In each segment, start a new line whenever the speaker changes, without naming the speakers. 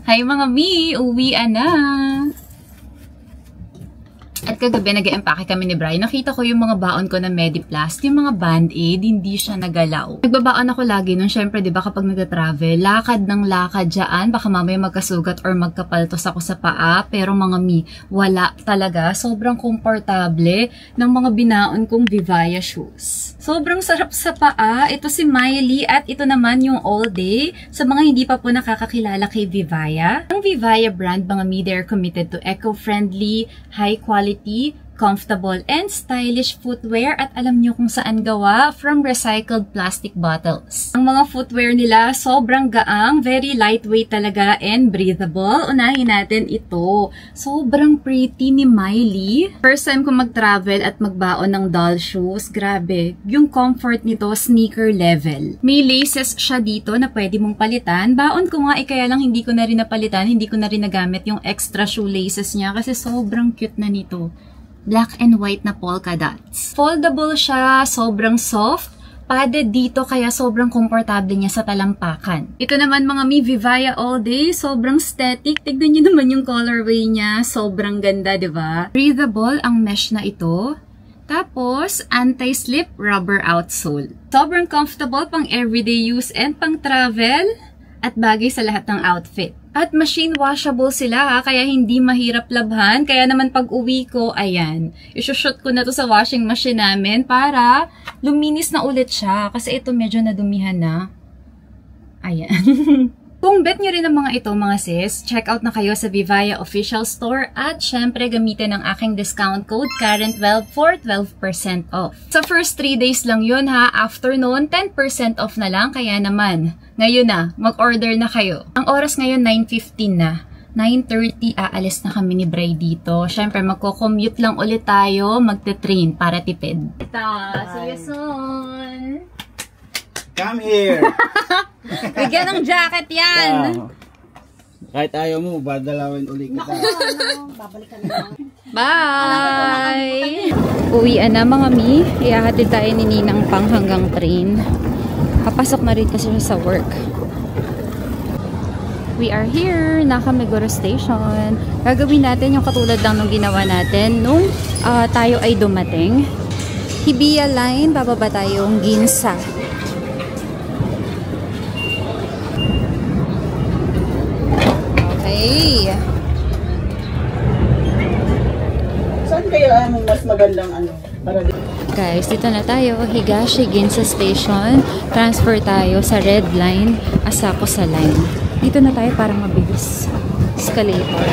Hi mga mi! Uwian na! At kagabi, nag-empake kami ni Brian. Nakita ko yung mga baon ko na Mediplast, yung mga Band-Aid, hindi siya nagalaw. Nagbabaon ako lagi nun, syempre, di ba kapag nag-travel, lakad ng lakad dyan, baka mamaya magkasugat or magkapaltos ako sa paa, pero mga mi, wala talaga. Sobrang komportable ng mga binaon kong Vivaya shoes. Sobrang sarap sa paa. Ito si Miley at ito naman yung All Day. Sa mga hindi pa po nakakakilala kay Vivaya. Ang Vivaya brand, mga mi, they're committed to eco-friendly, high-quality, comfortable, and stylish footwear at alam nyo kung saan gawa from recycled plastic bottles. Ang mga footwear nila sobrang gaang, very lightweight talaga and breathable. Unahin natin ito. Sobrang pretty ni Miley. First time ko mag-travel at magbaon ng doll shoes. Grabe, yung comfort nito sneaker level. May laces siya dito na pwede mong palitan. Baon ko nga kaya lang hindi ko na rin napalitan, hindi ko na rin nagamit yung extra shoe laces niya kasi sobrang cute na nito. Black and white na polka dots. Foldable siya, sobrang soft, padded dito kaya sobrang komportable niya sa talampakan. Ito naman mga mi, Vivaya All Day, sobrang static. Tignan niyo naman yung colorway niya, sobrang ganda, di ba? Breathable ang mesh na ito. Tapos, anti-slip rubber outsole. Sobrang comfortable pang everyday use and pang travel at bagay sa lahat ng outfit. At machine washable sila kaya hindi mahirap labhan. Kaya naman pag uwi ko, ayan, isushoot ko na to sa washing machine namin para luminis na ulit siya. Kasi ito medyo nadumihan na. Ayan. Kung bet nyo rin ang mga ito mga sis, check out na kayo sa Vivaya official store at syempre gamitin ang aking discount code Karen12 for 12% off. Sa first 3 days lang yun ha, after noon 10% off na lang kaya naman. Ngayon na, mag-order na kayo. Ang oras ngayon 9:15 na. 9:30 aalis na kami ni Bray dito. Syempre magko-commute lang ulit tayo, magte-train para tipid. See you soon!
Come here!
Bigyan ng jacket yan!
Kahit ayaw mo, badalawin ulit kita.
Babalikan na.
Bye! Uwian na mga mi. Ihahatid tayo ni Ninang pang hanggang train. Papasok na rin kasi siya sa work. We are here, naka Meguro Station. Gagawin natin yung katulad lang nung ginawa natin nung tayo ay dumating. Hibiya Line, bababa tayong Ginza. Okay.
Saan kayo ang mas magandang ano? Para
Guys, dito na tayo. Higashi Ginza Station. Transfer tayo sa Red Line. Asako sa line. Dito na tayo para mabilis. Escalator.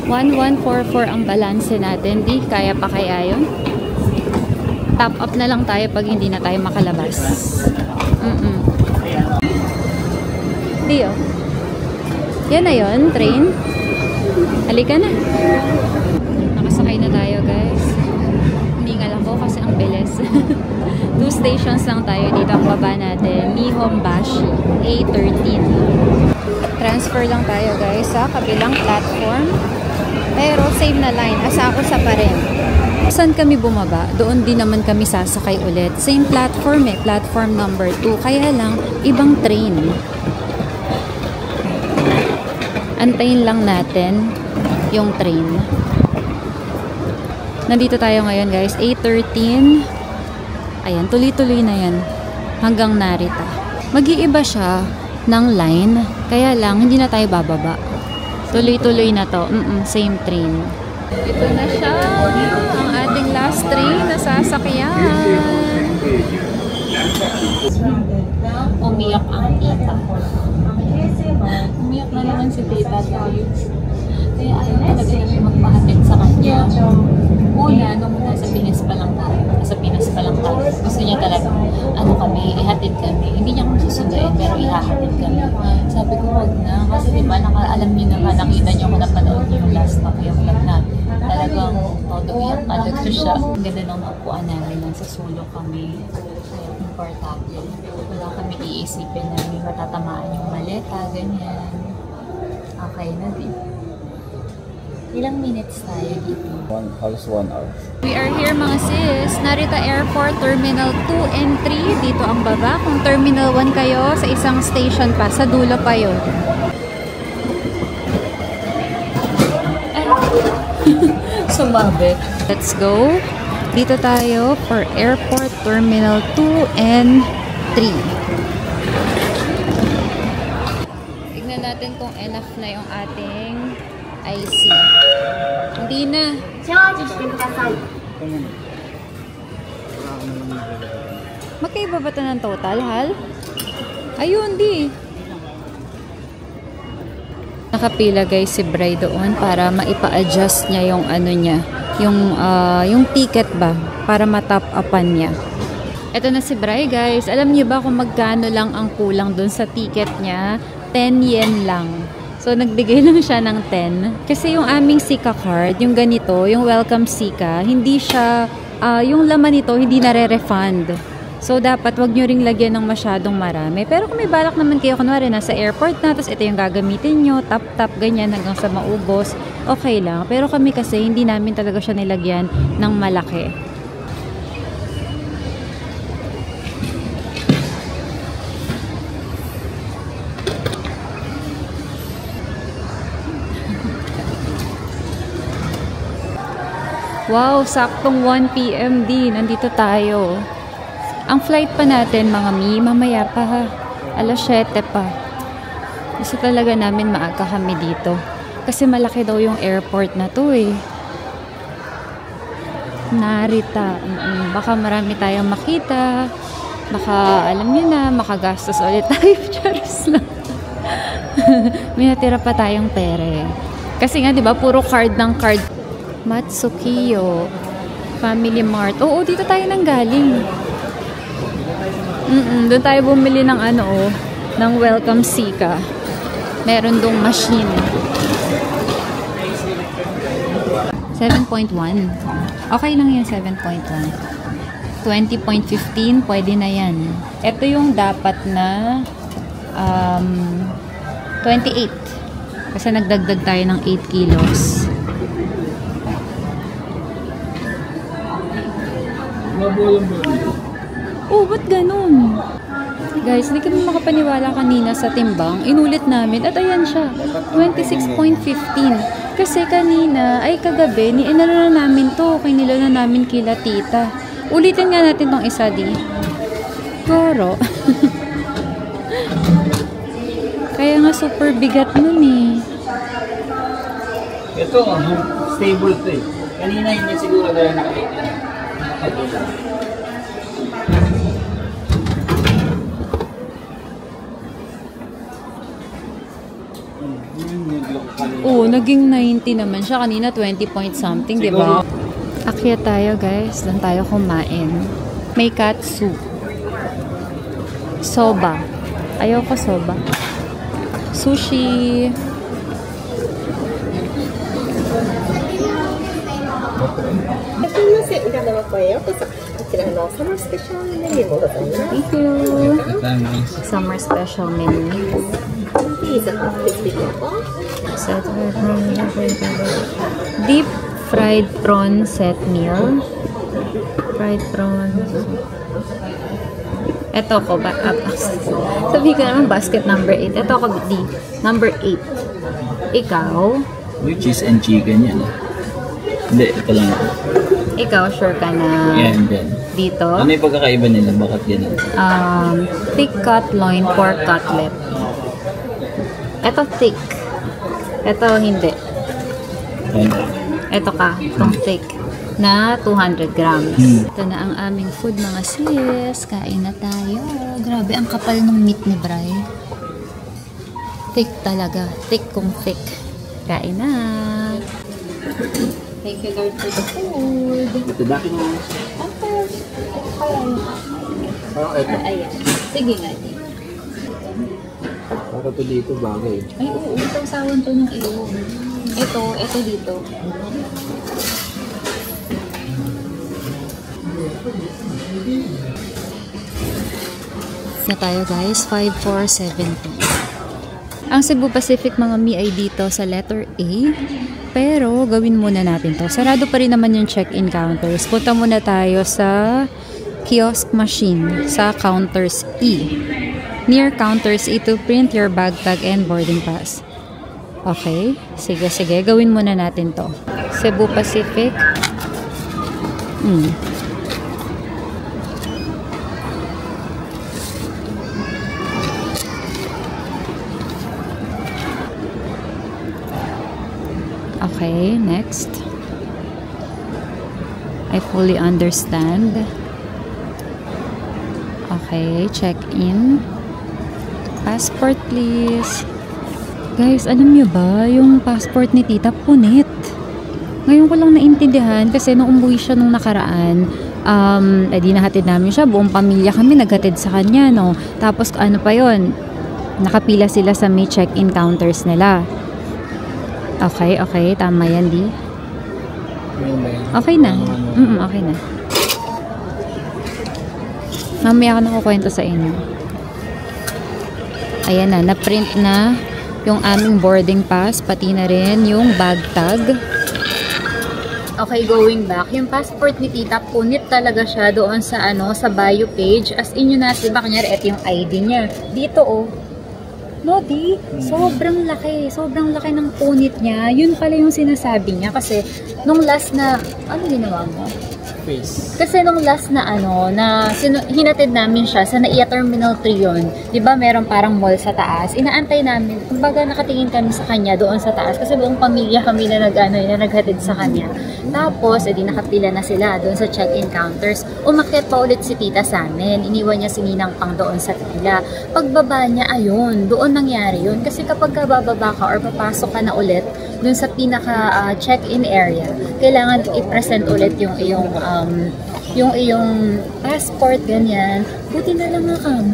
$1144 ang balanse natin. Di kaya pa kaya yun? Top up na lang tayo pag hindi na tayo makalabas. Di oh. Yan na yun, train. Halika na. Nakasakay na tayo guys. Hiningal ako kasi ang bilis. 2 stations lang tayo dito. Ang baba natin, Nihonbashi A13. Transfer lang tayo guys sa kabilang platform. Pero same na line, Asako sa pa rin. Saan kami bumaba? Doon din naman kami sasakay ulit. Same platform platform number 2. Kaya lang, ibang train. Antayin lang natin yung train. Nandito tayo ngayon guys, A13. Ayan, tuloy-tuloy na yan. Hanggang Narita. Mag-iiba siya ng line. Kaya lang, hindi na tayo bababa. Tuloy-tuloy na to. Same train. Ito na siya. Ang ating last train na sasakyan. Umiyak ang tita. Umiyak na naman si tita guys. Kaya ayaw talaga namin magpahatid sa kanya. Una, nung nasa Pinas pa lang tayo. Gusto niya talaga, ihatid kami. Hindi niya kung susunduin, pero ihahatid kami. Sabi ko, wag na. Kasi diba, alam niyo naman, nakita niyo kung napanood niyo yung last na yung vlog natin. Talagang todo iyak talaga siya. Ang ganda ng upuan namin. Nasa sulok kami. Comfortable. Wala kami iisipin na may matatamaan yung maleta, ganyan. Okay na din. Ilang minutes tayo dito?
Halos 1 hour.
We are here mga sis, Narita Airport, Terminal 2 and 3. Dito ang baba. Kung Terminal 1 kayo, sa isang station pa, sa dulo pa yun. Sumabi. Let's go. Dito tayo for Airport Terminal 2 and 3. Tignan natin kung enough na yung ating IC. Hindi na. Magkaiba ba ito ng total, Hal? Ayun, di. Nakapila guys si Bray doon para maipa-adjust niya yung ano niya. Yung ticket ba? Para matap upan niya. Ito na si Bray guys. Alam niyo ba kung magkano lang ang kulang doon sa ticket niya? 10 yen lang. So, nagbigay lang siya ng 10. Kasi yung aming Sika card, yung ganito, yung Welcome Sika, hindi siya, yung laman nito, hindi nare-refund. So, dapat wag nyo ring lagyan ng masyadong marami. Pero kung may balak naman kayo, kunwari, nasa airport na, tapos ito yung gagamitin nyo, tap-tap, ganyan, hanggang sa maubos, okay lang. Pero kami kasi, hindi namin talaga siya nilagyan ng malaki. Wow, saktong 1 PM din. Nandito tayo. Ang flight pa natin, mga mi, mamaya pa ha. Alas 7 pa. Gusto talaga namin maaga kami dito. Kasi malaki daw yung airport na to eh. Narita. Baka marami tayong makita. Baka, alam niyo na, makagastos ulit tayo. Charos lang. May natira pa tayong pere. Kasi nga, di ba, puro card ng card. Matsukiyo Family Mart. Oo, dito tayo nang galing. Doon tayo bumili ng ano, ng Welcome Sika. Meron dong machine. 7.1. Okay lang yan, 7.1. 20.15, pwede na yan. Ito yung dapat na 28. Kasi nagdagdag tayo ng 8 kilos. Oh, ba't ganun? Guys, hindi kami makapaniwala kanina sa timbang. Inulit namin at ayan siya. 26.15. Kasi kanina, ay kagabi, inano na namin to. Kinilo na namin kila tita. Ulitin nga natin tong isa di. Goro. Kaya nga super bigat nun eh.
Ito, stable to eh. Kanina hindi siguro dahil nakakita.
Oo, naging 90 naman siya. Kanina 20 point something, di ba? Akyat tayo guys. Doon tayo kumain. May katsu. Soba. Ayoko soba. Sushi. Thank you. Summer special menu. Deep fried prawn set meal. Fried prawn. Ito ko ba? Sabi ko naman basket number 8. Ito ko D. Number 8. Ikaw?
Yung cheese and chicken yan. Hindi, ito lang ito.
Ikaw, sure ka na
Yan, yan.
dito?
Ano yung pagkakaiba nila? Bakit ganun?
Thick cut loin pork cutlet. Ito thick. Ito hindi. Ito ka, itong thick na 200 grams. Ito na ang aming food mga sis. Kain na tayo. Grabe, ang kapal ng meat ni Bray. Thick talaga. Thick kung thick. Kain na. Thank you Lord for the food.
Ito dati mo.
Okay.
Ito.
Ayan. Sige nga.
Para to dito bagay.
Ay, oo. Itong sawan to ng ilong. Ito dito. Na tayo guys, 5,470. Ang Cebu Pacific mga mi ay dito sa letter A. Pero gawin muna natin to. Sarado pa rin naman yung check-in counters. Punta muna tayo sa kiosk machine sa counters E. Near counters E to print your bag tag and boarding pass. Okay? Sige, sige. Gawin muna natin to. Cebu Pacific. Okay, next. I fully understand. Okay, check in. Passport please. Guys, alam niyo ba, yung passport ni tita punit. Ngayon ko lang naintindihan kasi nung umuwi siya nung nakaraan, di nahatid namin siya, buong pamilya kami naghatid sa kanya, no? Tapos ano pa yon, nakapila sila sa may check-in counters nila. Okay, okay. Tama yan, di? Okay na. Okay na. Mamaya ako nakukwento sa inyo. Ayan na. Na-print na yung aming boarding pass. Pati na rin yung bag tag. Okay, going back. Yung passport ni tita, punit talaga siya doon sa sa bio page. As in yun na, diba? Kanyari, ito yung ID niya. Dito, oh. No, di. Sobrang laki. Sobrang laki ng punit niya. Yun pala yung sinasabi niya. Kasi, nung last na, ano ginawa mo?
Face.
Kasi nung last na hinatid namin siya sa NAIA Terminal 3 yun. Diba meron parang mall sa taas. Inaantay namin. Kumbaga nakatingin kami sa kanya doon sa taas. Kasi buong pamilya kami na naghatid sa kanya. Tapos, edi nakapila na sila doon sa check-in counters. Umakyat pa ulit si tita sa amin. Iniwan niya si Ninang Pang doon sa pila. Pagbaba niya, ayun, doon nangyari yun. Kasi kapag bababa ka or papasok ka na ulit doon sa pinaka check-in area, kailangan i-present ulit yung iyong passport, ganyan. Buti na lang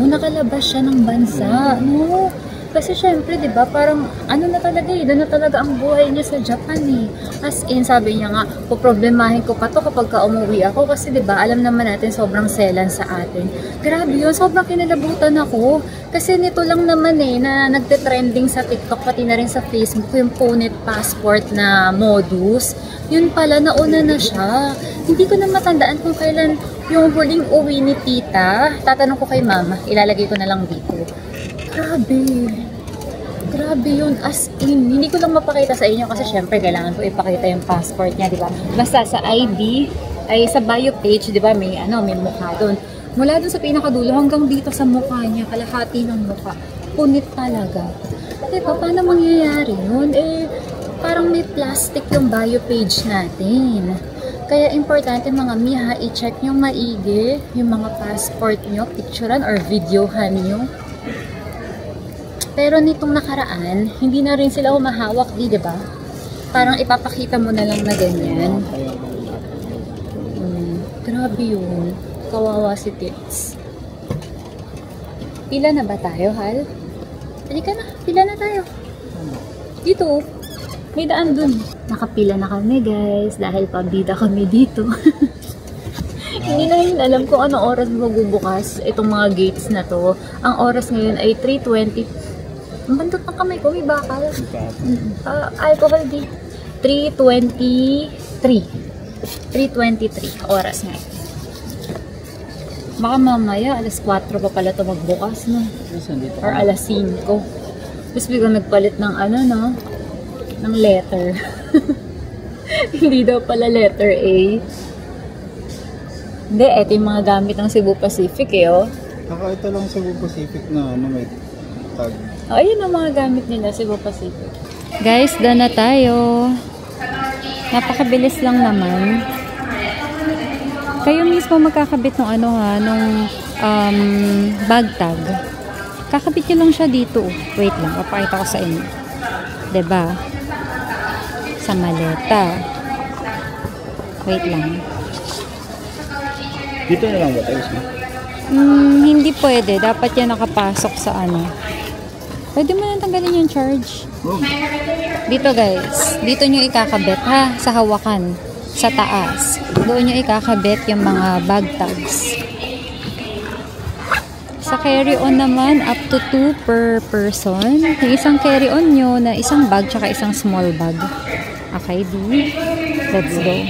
nakalabas siya ng bansa, no? Kasi syempre, di ba, parang na talaga doon na talaga ang buhay niya sa Japan eh. As in, sabi niya nga, poproblemahin ko pa to kapag umuwi ako kasi di ba, alam naman natin sobrang selan sa atin. Grabe yun, sobrang kinalabutan ako. Kasi nito lang naman na nagte-trending sa TikTok, pati na rin sa Facebook, yung punit passport na modus. Yun pala, nauna na siya. Hindi ko na matandaan kung kailan yung huling uwi ni tita. Tatanong ko kay mama, ilalagay ko na lang dito. Grabe. Grabe yun. As in, hindi ko lang mapakita sa inyo kasi syempre kailangan ko ipakita yung passport niya, di ba? Basta sa ID, ay sa bio page, di ba, may mukha doon. Mula doon sa pinakadulo hanggang dito sa mukha niya, kalahati ng mukha. Punit talaga. Di ba, paano mangyayari yun? Parang may plastic yung bio page natin. Kaya importante mga miha, i-check nyo maigi yung mga passport nyo, picturean or videohan nyo. Pero nitong nakaraan, hindi na rin sila humahawak, di ba? Parang ipapakita mo na lang na ganyan. Grabe yun. Kawawa si Tits. Pila na ba tayo, Hal? Halika na, pila na tayo. Dito, may daan dun. Nakapila na kami, guys, dahil pabida kami dito. Hindi namin alam kung anong oras magbubukas itong mga gates na to. Ang oras ngayon ay 3:20. Bandot ng kamay ko, may bakal. Alcohol di. 3:23 oras ngayon. Baka mamaya, alas 4 pa pala ito magbukas, no? Or alas 5. Tapos biglang nagpalit ng ng letter. Hindi daw pala letter A. Hindi, eto yung mga gamit ng Cebu Pacific oh.
Ito lang Cebu Pacific na may tag.
Ayun ang mga gamit nila, Cebu Pacific. Guys, done na tayo. Napakabilis lang naman. Kayo mismo magkakabit ng nung bag tag. Kakabit nyo lang siya dito. Wait lang, papakita ko sa inyo. Diba? Sa maleta. Wait lang.
Dito na lang ba tayo?
Hindi pwede. Dapat yan nakapasok sa Pwede mo nang tanggalin yung charge. Dito guys. Dito nyo ikakabit ha. Sa hawakan. Sa taas. Doon nyo ikakabit yung mga bag tags. Sa carry-on naman, up to 2 per person. Yung isang carry-on nyo na isang bag tsaka isang small bag. Okay, di. Let's go.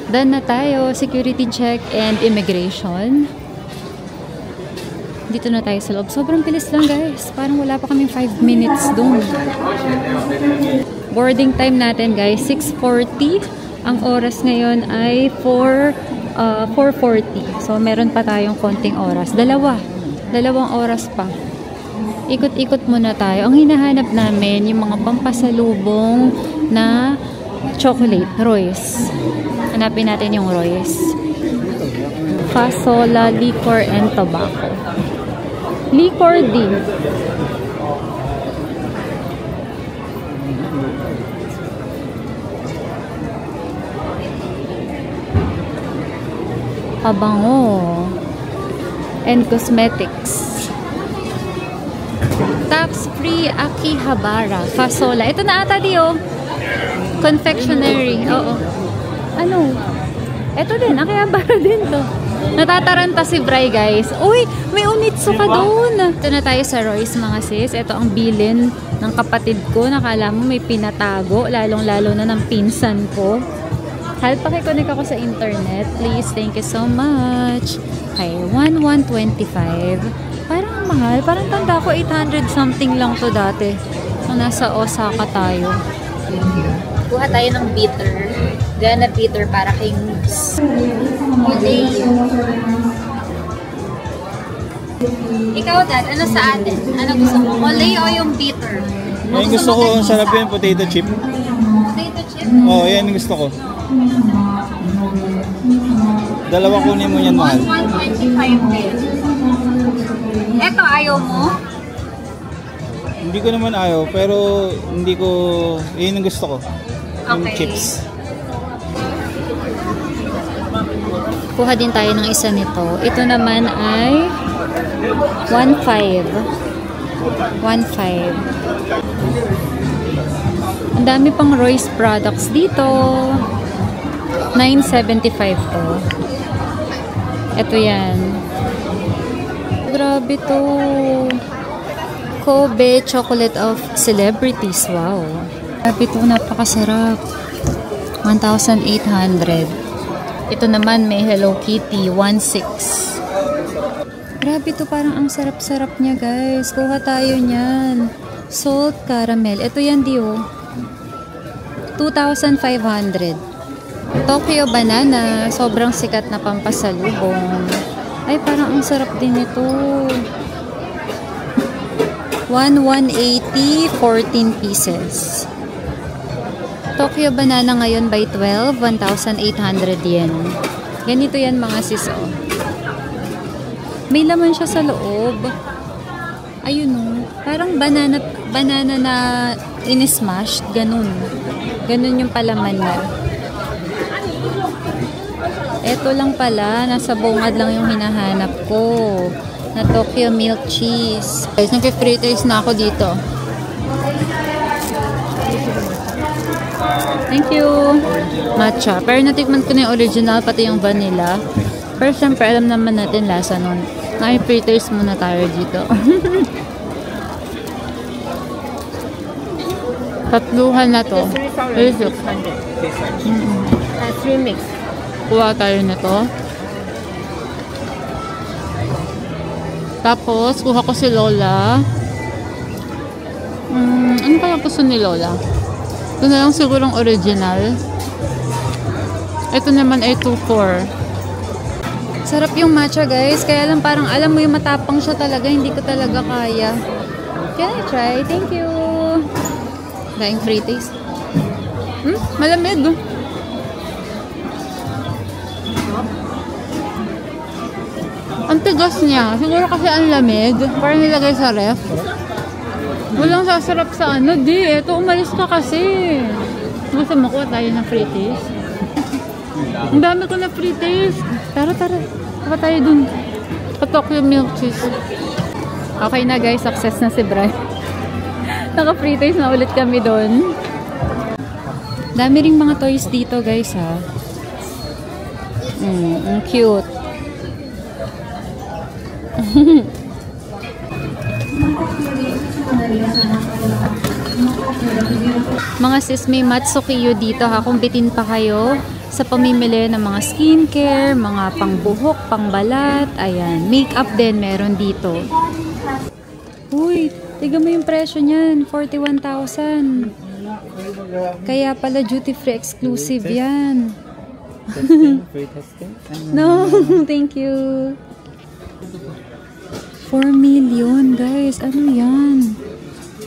Done na tayo. Security check and immigration. Dito na tayo sa loob. Sobrang bilis lang, guys. Parang wala pa kaming 5 minutes dun. Boarding time natin, guys, 6:40. Ang oras ngayon ay 4:40. So, meron pa tayong konting oras. Dalawang oras pa. Ikot-ikot muna tayo. Ang hinahanap namin, yung mga pampasalubong na chocolate, Royce. Hanapin natin yung Royce. Fasola, liquor, and tobacco. Liquor din. Pabango. And cosmetics. Tax-free Akihabara. Fasola. Ito na ata di, oh. Confectionery. Oo. Ano? Ito din. Akihabara din to. Natataranta si Bray, guys. Uy! May unitsu ka doon. Ito na tayo sa Royce, mga sis. Ito ang bilin ng kapatid ko. Nakala mo may pinatago. Lalong-lalo na ng pinsan ko. Help, pakiconnect ako sa internet. Please, thank you so much. Okay, 1,125. Parang mahal. Parang tanda ko 800 something lang to dati. So, nasa Osaka tayo. Kuha tayo ng bitter. Gana bitter para kay Moose. Okay. Ikaw, Dad, ano sa atin? Ano gusto mo? Olay o yung bitter?
Yung gusto ko, ang sarap yung potato chip.
Potato chip?
Oo, yan yung gusto ko. Dalawa kunin mo yan, mahal.
125 din. Eto, ayaw mo?
Hindi ko naman ayaw, pero hindi ko, yun yung gusto ko. Yung
Okay.
chips.
Kuha din tayo ng isa nito. Ito naman ay 1.5. 1.5. Ang dami pang Royce products dito. 9.75 to. Ito yan. Grabe to. Kobe Chocolate of Celebrities. Wow. Grabe to. Napakasarap. 1,800. Ito naman may Hello Kitty, 1.6. Grabe to, parang ang sarap-sarap niya, guys. Kuha tayo niyan. Salt caramel. Ito yan, Dio. 2,500. Tokyo banana. Sobrang sikat na pampasalubong. Ay, parang ang sarap din ito. 1,180, 14 pieces. Tokyo banana ngayon by 12, 1,800 yen. Ganito yan, mga sis. Oh. May laman siya sa loob. Ayun, oh. Parang banana na in-smashed. Ganun. Ganun yung palaman niya. Eto lang pala. Nasa bungad lang yung hinahanap ko. Na Tokyo milk cheese. Guys, nag-free taste na ako dito. Thank you. Matcha. Pero natikman ko na yung original, pati yung vanilla. Pero syempre, alam naman natin lasa nun. Naki-pre-taste muna tayo dito. Tatluhan na to. 3 mix. Kuha tayo na to. Tapos, kuha ko si Lola. Ano kaya gusto ni Lola? Ito na lang sigurong original. Ito naman ay 2.4. Sarap yung matcha, guys. Kaya lang parang alam mo yung matapang siya talaga. Hindi ko talaga kaya. Can I try? Thank you. Daing free taste. Malamig. Ang tigas niya. Siguro kasi ang lamig. Parang nilagay sa ref. Walang sasarap sa ano. Di, eto umalis ka kasi. Gusto mo kuha tayo ng free taste? Ang dami ko na free taste. Tara. Kuha tayo dun. Tokyo milk cheese. Okay na, guys. Success na si Bray. Naka-free taste na ulit kami dun. Dami ring mga toys dito, guys, ha. Ang cute. Mga sis, may Matsukiyo dito ha. Kung bitin pa kayo sa pamimili ng mga skincare, mga pangbuhok, pangbalat. Ayan. Makeup din meron dito. Uy, tignan mo yung presyo niyan. 41,000. Kaya pala duty free exclusive yan.
Free testing?
No, thank you. 4 million, guys. Ano yan?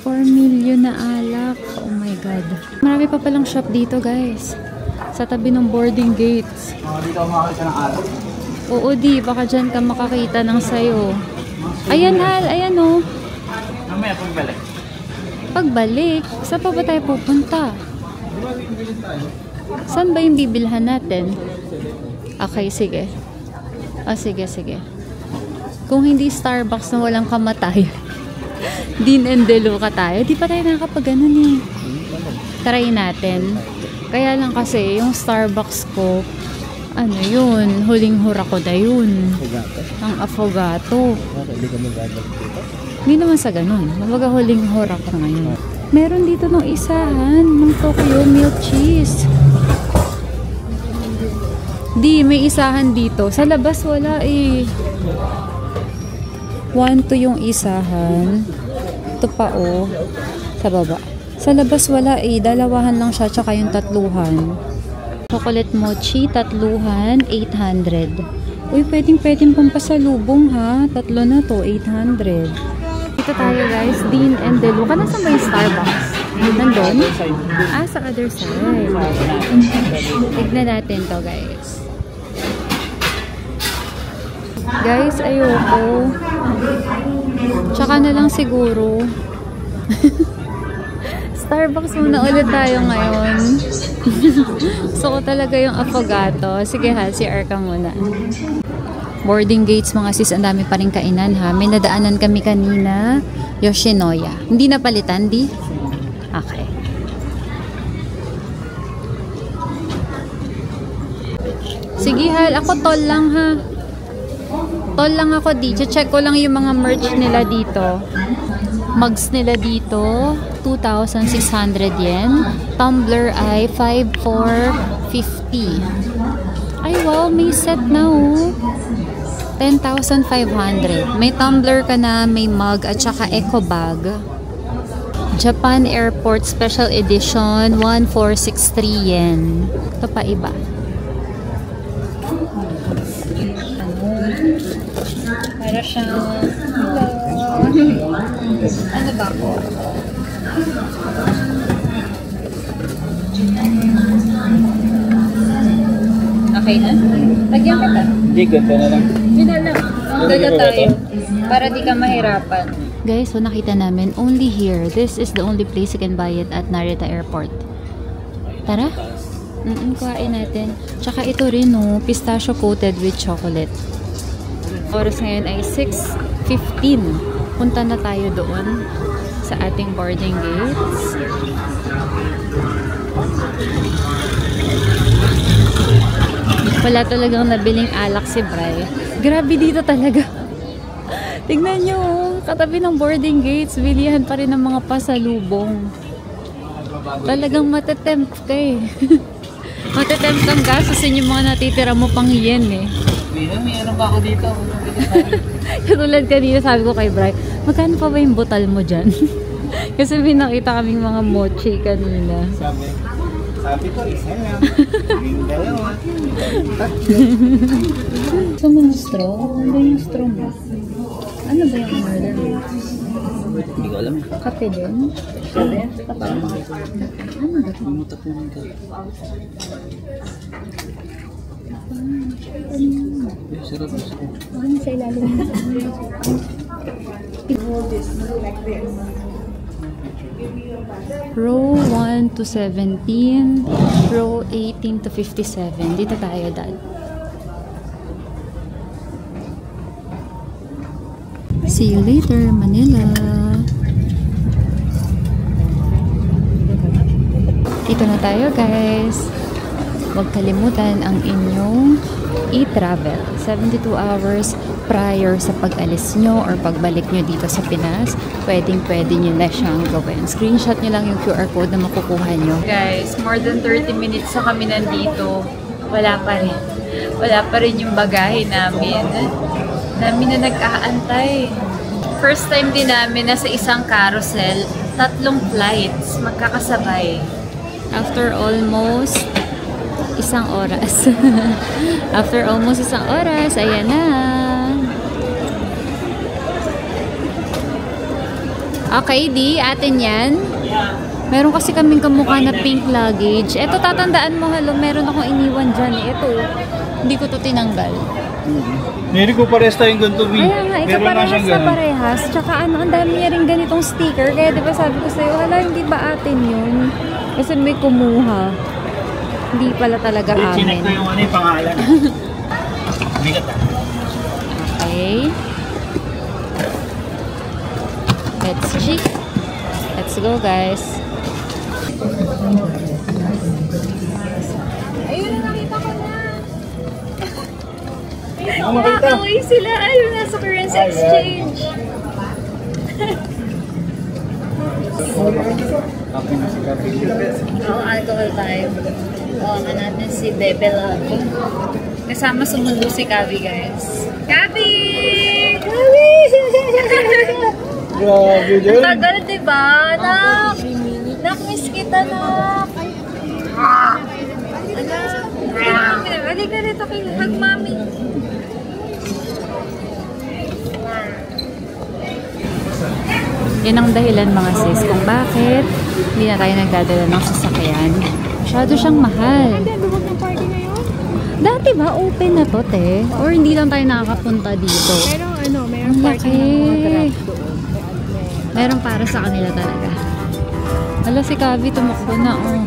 4 million na alak. Oh my God. Marami pa palang shop dito, guys. Sa tabi ng boarding gates.
Dito ako makakita ng alak.
Oo, di. Baka dyan ka makakita ng sayo. Ayan, Hal. Ayan, oh.
Mamaya pagbalik.
Pagbalik, saan pa ba tayo pupunta? Saan ba yung bibilhan natin? Okay, sige. Sige, sige. Kung hindi Starbucks na walang kamatay, Dean and Deluca tayo. Di pa tayo nakakapag-ganon eh. Try natin. Kaya lang kasi, yung Starbucks ko, ano yun, huling hura ko na yun. Ang affogato.
Hindi ka magagawin dito?
Hindi naman sa ganun. Mabaga huling hura ko ngayon. Meron dito ng isahan, ng Tokyo milk cheese. Di, may isahan dito. Sa labas wala eh. 1 to yung isahan. Ito pa oh. Sa baba. Sa labas wala eh. Dalawahan lang siya, tsaka yung tatluhan. Chocolate mochi, tatluhan, 800. Uy, pwedeng pampasalubong ha. Tatlo na to, 800. Dito tayo guys, Dean and Deluca. Nasaan ba yung Starbucks? Nandun? Sa other side. Tignan natin to guys. Guys, ayoko. Tsaka na lang siguro. Starbucks muna ulit tayo ngayon. Gusto ko talaga yung affogato. Sige ha, si Arka muna. Boarding gates mga sis, ang dami pa rin kainan ha. May nadaanan kami kanina, Yoshinoya. Hindi napalitan, di? Okay. Sige Hal, ako tol lang ha. Tol lang ako di. Check ko lang yung mga merch nila dito. Mugs nila dito, 2,600 yen. Tumbler ay 5,450. Ay wow, may set na oh. 10,500. May tumbler ka na, may mug at saka eco bag. Japan Airport Special Edition, 1,463 yen. Ito pa iba. Para siyang hello. Ano ba po? Okay na? Lagyan ka ta.
Hindi, ganda na lang.
Hindi na lang. Ganda tayo. Para di ka mahirapan. Guys, so nakita namin, only here. This is the only place you can buy it at Narita Airport. Tara. Kuhain natin. Tsaka ito rin, no, pistachio coated with chocolate. Oras ngayon ay 6:15. Punta na tayo doon sa ating boarding gates. Wala talagang nabiling alak si Bray. Grabe dito talaga. Tignan nyo, katabi ng boarding gates, bilihan pa rin ng mga pasalubong. Talagang matetempt ka eh. Matetempt kang gastusin yung mga natitira mo pang yen eh.
May ano ba ako dito?
Katulad kanina sabi ko kay Bray, magkano pa ba yung butal mo dyan? Kasi may nakita kaming mga mochi kanina.
Sabi ko, isa lang. Yung dalawa.
Gusto mo ng straw? Ano ba yung straw mo? Ano ba yung order mo?
Hindi ko alam eh.
Kape din?
Parang mga
Ano ba ito?
umutak naman ka. Sarap gusto ko.
Ano sa ilalim mo? Row 1 to 17, row 18 to 57. Dito tayo, Dad. See you later, Manila. Dito na tayo, guys. Huwag kalimutan ang inyong i-travel. 72 hours prior sa pag-alis nyo or pagbalik nyo dito sa Pinas, pwede nyo na siyang gawin. Screenshot nyo lang yung QR code na makukuha nyo. Guys, more than 30 minutes na kami nandito. Wala pa rin. Wala pa rin yung bagahe namin. Namin na nag-aantay. First time din namin na sa isang carousel, 3 flights magkakasabay. After almost 1 oras. After almost 1 oras, ayan na. Okay, di, atin yan. Meron kasi kaming kamukha na pink luggage. Ito, tatandaan mo, hello, meron akong iniwan dyan. Ito, hindi ko to tinanggal.
Meron ko pares tayong ganito, Mi.
Kaya nga, ito parehas na parehas. Tsaka ano, ang dami niya rin ganitong sticker. Kaya diba sabi ko sa'yo, hala, hindi ba atin yun? Kasi may kumuha. Hindi pala talaga amin.
Chinek ko yung ano yung pangalan. Bigat ah.
Okay. Let's check. Let's go, guys. Ayun na, nakita ko na. Makakaway sila. Ayun na sa currency exchange. Oo, alcohol tayo. Tawagan natin si Bebe Love. Kasama sumundo si Kabi, guys. Kabi! Kabi!
Grabe din.
Tagal, diba? Nak! Nak-miss kita, nak! Anak! Halika rito kayo. Hug mami. Yan ang dahilan, mga sis, kung bakit hindi na tayo nagdadala ng sasakyan. Masyado siyang mahal. Dati ba open na to, te? Or hindi lang tayo nakakapunta dito?
Pero ano, mayroong
Ang
parking ng mga
laki.
truck doon.
Meron para sa kanila talaga. Hala, si Kavi tumakbo na, oh.